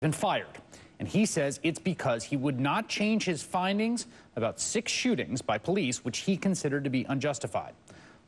been fired. And he says it's because he would not change his findings about 6 shootings by police, which he considered to be unjustified.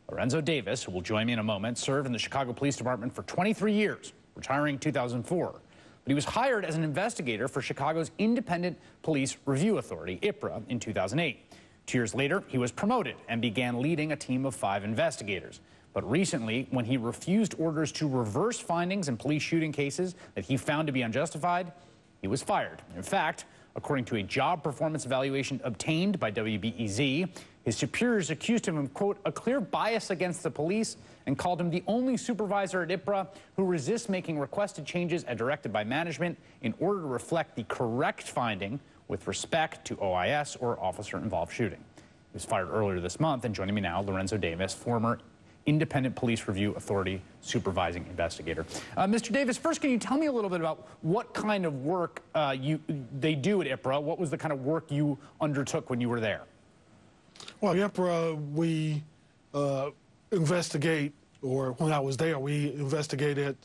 Lorenzo Davis, who will join me in a moment, served in the Chicago Police Department for 23 years, retiring in 2004. But he was hired as an investigator for Chicago's Independent Police Review Authority, IPRA, in 2008. 2 years later, he was promoted and began leading a team of 5 investigators. But recently, when he refused orders to reverse findings in police shooting cases that he found to be unjustified, he was fired. In fact, according to a job performance evaluation obtained by WBEZ, his superiors accused him of, quote, a clear bias against the police and called him the only supervisor at IPRA who resists making requested changes as directed by management in order to reflect the correct finding with respect to OIS or officer-involved shooting. He was fired earlier this month, and joining me now, Lorenzo Davis, former Independent Police Review Authority supervising investigator. Mr. Davis, first, can you tell me a little bit about what kind of work they do at IPRA? What was the kind of work you undertook when you were there? Well, at IPRA, we investigate, or when I was there, we investigated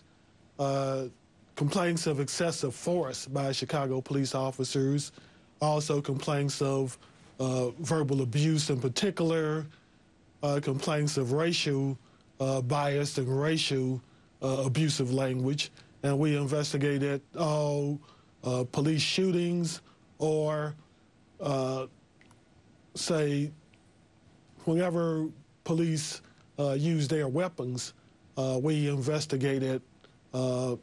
complaints of excessive force by Chicago police officers, also complaints of verbal abuse in particular, complaints of racial bias and racial abusive language. And we investigated all police shootings or, say, whenever police use their weapons, we investigated all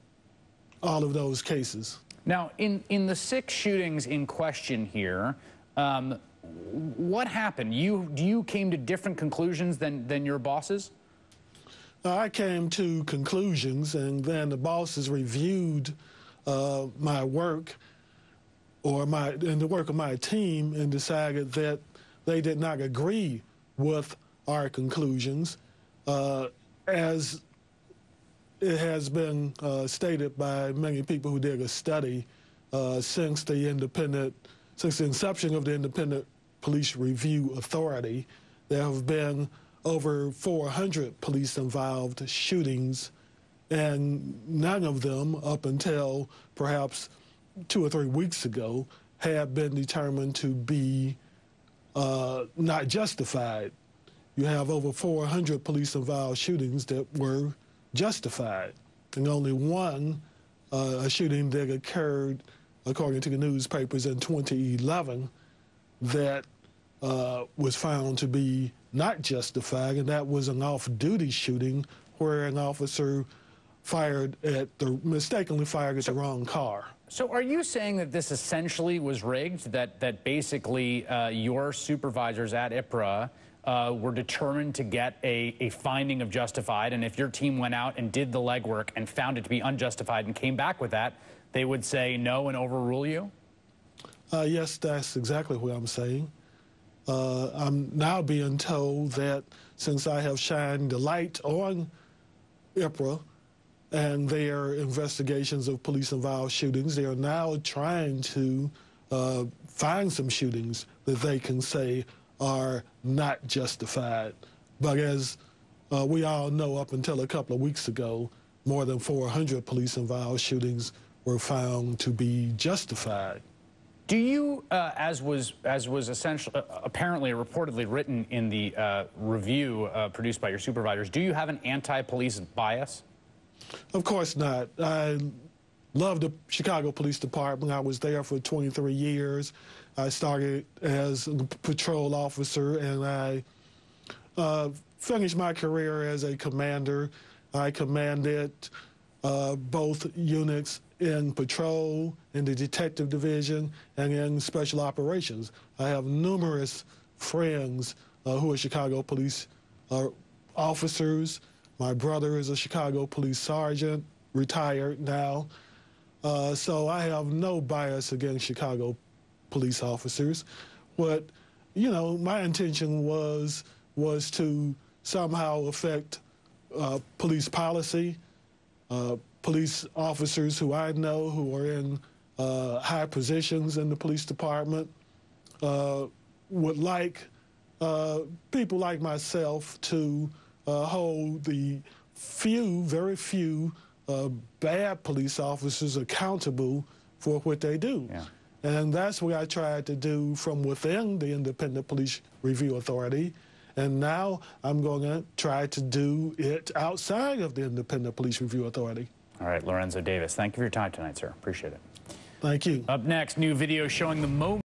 of those cases. Now, in the 6 shootings in question here, what happened? You came to different conclusions than your bosses? I came to conclusions, and then the bosses reviewed my work and the work of my team and decided that they did not agree with our conclusions. As it has been stated by many people who did a study since the inception of the Independent Police Review Authority, there have been over 400 police-involved shootings, and none of them, up until perhaps 2 or 3 weeks ago, had been determined to be not justified. You have over 400 police-involved shootings that were justified, and only one, a shooting that occurred, according to the newspapers, in 2011, that was found to be not justified, and that was an off-duty shooting where an officer mistakenly fired at the wrong car. So are you saying that this essentially was rigged, that basically your supervisors at IPRA were determined to get a finding of justified, and if your team went out and did the legwork and found it to be unjustified and came back with that, they would say no and overrule you? Yes, that's exactly what I'm saying. I'm now being told that since I have shined the light on IPRA and their investigations of police-involved shootings, they are now trying to find some shootings that they can say are not justified. But as we all know, up until a couple of weeks ago, more than 400 police-involved shootings were found to be justified. Do you, as was essentially, apparently reportedly written in the review produced by your supervisors, do you have an anti-police bias? Of course not. I love the Chicago Police Department. I was there for 23 years. I started as a patrol officer, and I finished my career as a commander. I commanded both units in patrol, in the detective division, and in special operations. I have numerous friends who are Chicago police officers. My brother is a Chicago police sergeant, retired now. So I have no bias against Chicago police officers. What, my intention was to somehow affect police policy. Police officers who I know who are in high positions in the police department would like people like myself to hold the very few bad police officers accountable for what they do. Yeah. And that's what I tried to do from within the Independent Police Review Authority. And now I'm going to try to do it outside of the Independent Police Review Authority. All right, Lorenzo Davis, thank you for your time tonight, sir. Appreciate it. Thank you. Up next, new video showing the moment